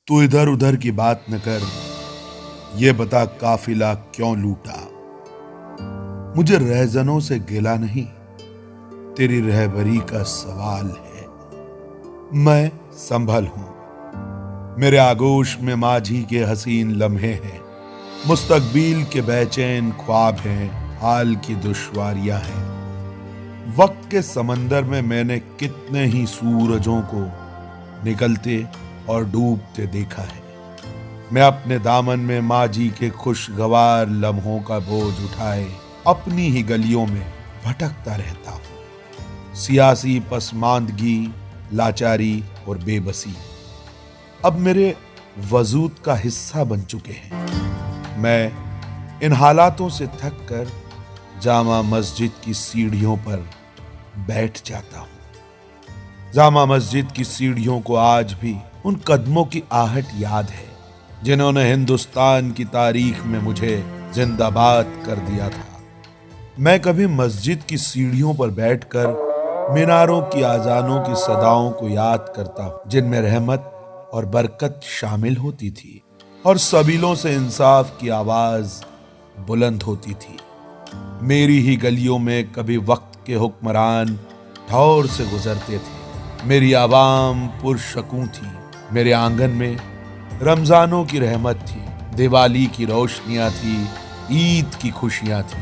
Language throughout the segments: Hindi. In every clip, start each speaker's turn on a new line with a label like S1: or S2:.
S1: तू इधर उधर की बात न कर, ये बता काफिला क्यों लूटा। मुझे रहजनों से गिला नहीं, तेरी रहबरी का सवाल है। मैं संभल हूं, मेरे आगोश में माझी के हसीन लम्हे हैं, मुस्तकबिल के बेचैन ख्वाब हैं, हाल की दुश्वारियां हैं। वक्त के समंदर में मैंने कितने ही सूरजों को निकलते और डूबते देखा है। मैं अपने दामन में माझी के खुशगवार लम्हों का बोझ उठाए अपनी ही गलियों में भटकता रहता हूं। सियासी पसमानदगी, लाचारी और बेबसी अब मेरे वजूद का हिस्सा बन चुके हैं। मैं इन हालातों से थक कर जामा मस्जिद की सीढ़ियों पर बैठ जाता हूं। जामा मस्जिद की सीढ़ियों को आज भी उन कदमों की आहट याद है जिन्होंने हिंदुस्तान की तारीख में मुझे जिंदाबाद कर दिया था। मैं कभी मस्जिद की सीढ़ियों पर बैठकर मीनारों की आजानों की सदाओं को याद करता हूं, जिनमें रहमत और बरकत शामिल होती थी और सबीलों से इंसाफ की आवाज बुलंद होती थी। मेरी ही गलियों में कभी वक्त के हुक्मरान ठौर से गुजरते थे। मेरी आवाम पुरशकूं थी। मेरे आंगन में रमजानों की रहमत थी, दिवाली की रोशनियां थी, ईद की खुशियां थी।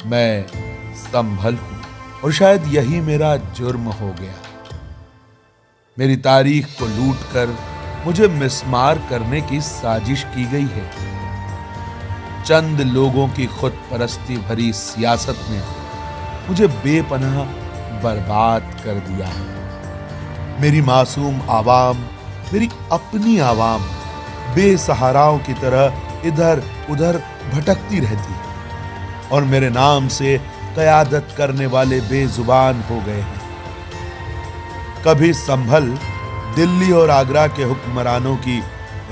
S1: मैं संभल हूं और शायद यही मेरा जुर्म हो गया। मेरी तारीख को लूटकर मुझे मिस्मार करने की साजिश की गई है। चंद लोगों की खुद परस्ती भरी सियासत ने मुझे बेपनाह बर्बाद कर दिया है। मेरी मासूम आवाम, मेरी अपनी आवाम बेसहाराओं की तरह इधर उधर भटकती रहती है और मेरे नाम से क़यादत करने वाले बेजुबान हो गए हैं। कभी संभल दिल्ली और आगरा के हुक्मरानों की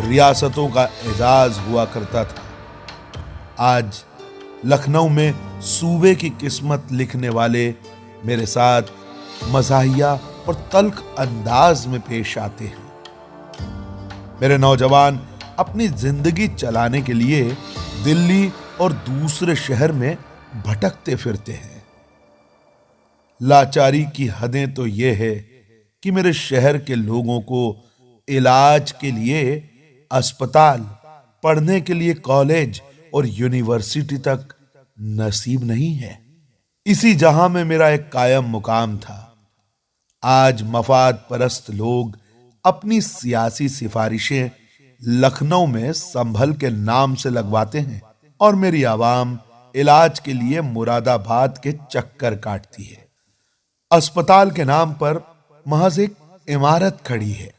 S1: रियासतों का एजाज हुआ करता था। आज लखनऊ में सूबे की किस्मत लिखने वाले मेरे साथ मज़ाहिया और तल्ख अंदाज में पेश आते हैं। मेरे नौजवान अपनी जिंदगी चलाने के लिए दिल्ली और दूसरे शहर में भटकते फिरते हैं। लाचारी की हदें तो यह है कि मेरे शहर के लोगों को इलाज के लिए अस्पताल, पढ़ने के लिए कॉलेज और यूनिवर्सिटी तक नसीब नहीं है। इसी जहां में मेरा एक कायम मुकाम था, आज मफाद परस्त लोग अपनी सियासी सिफारिशें लखनऊ में संभल के नाम से लगवाते हैं और मेरी आवाम इलाज के लिए मुरादाबाद के चक्कर काटती है। अस्पताल के नाम पर महज एक इमारत खड़ी है।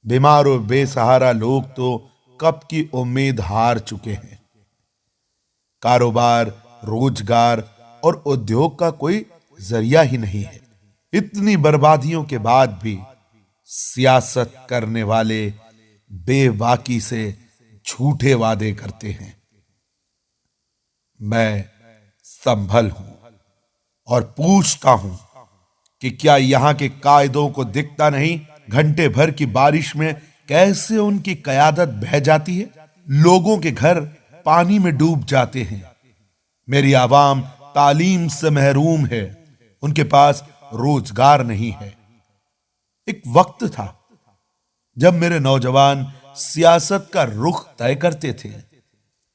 S1: बीमार और बेसहारा लोग तो कब की उम्मीद हार चुके हैं। कारोबार, रोजगार और उद्योग का कोई जरिया ही नहीं है। इतनी बर्बादियों के बाद भी सियासत करने वाले बेबाकी से झूठे वादे करते हैं। मैं संभल हूं और पूछता हूं कि क्या यहां के कायदों को दिखता नहीं, घंटे भर की बारिश में कैसे उनकी कयादत बह जाती है। लोगों के घर पानी में डूब जाते हैं। मेरी आवाम तालीम से महरूम है, उनके पास रोजगार नहीं है। एक वक्त था जब मेरे नौजवान सियासत का रुख तय करते थे।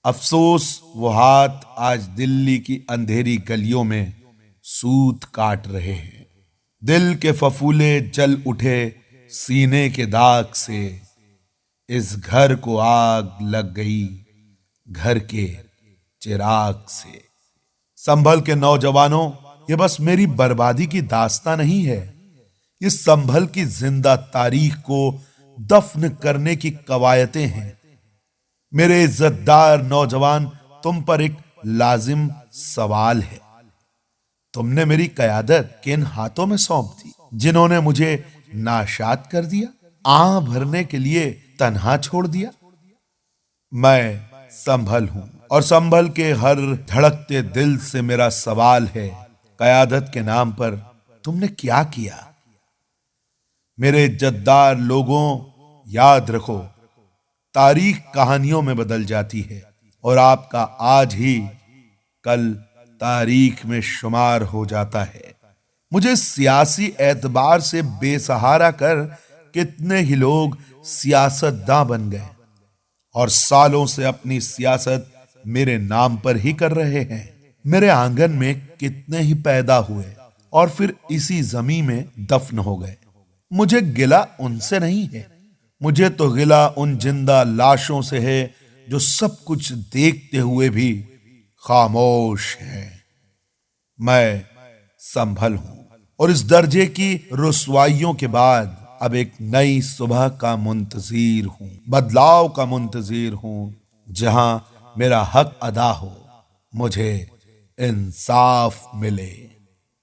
S1: अफसोस वो हाथ आज दिल्ली की अंधेरी गलियों में सूत काट रहे हैं। दिल के फफूले जल उठे सीने के दाग से, इस घर को आग लग गई घर के चिराग से। संभल के नौजवानों, ये बस मेरी बर्बादी की दास्तां नहीं है, ये संभल की जिंदा तारीख को दफन करने की कवायतें हैं। मेरे इज्जतदार नौजवान, तुम पर एक लाजिम सवाल है। तुमने मेरी कयादत किन हाथों में सौंप दी, जिन्होंने मुझे नाशाद कर दिया, आह भरने के लिए तन्हा छोड़ दिया। मैं संभल हूं और संभल के हर धड़कते दिल से मेरा सवाल है, कयादत के नाम पर तुमने क्या किया। मेरे इज्जतदार लोगों, याद रखो, तारीख कहानियों में बदल जाती है और आपका आज ही कल तारीख में शुमार हो जाता है। मुझे सियासी एतबार से बेसहारा कर कितने ही लोग सियासतदां बन गए और सालों से अपनी सियासत मेरे नाम पर ही कर रहे हैं। मेरे आंगन में कितने ही पैदा हुए और फिर इसी जमीन में दफन हो गए। मुझे गिला उनसे नहीं है, मुझे तो गिला उन जिंदा लाशों से है जो सब कुछ देखते हुए भी खामोश है। मैं संभल हूं और इस दर्जे की रुसवाइयों के बाद अब एक नई सुबह का मुंतजीर हूं, बदलाव का मुंतजीर हूं, जहां मेरा हक अदा हो, मुझे इंसाफ मिले।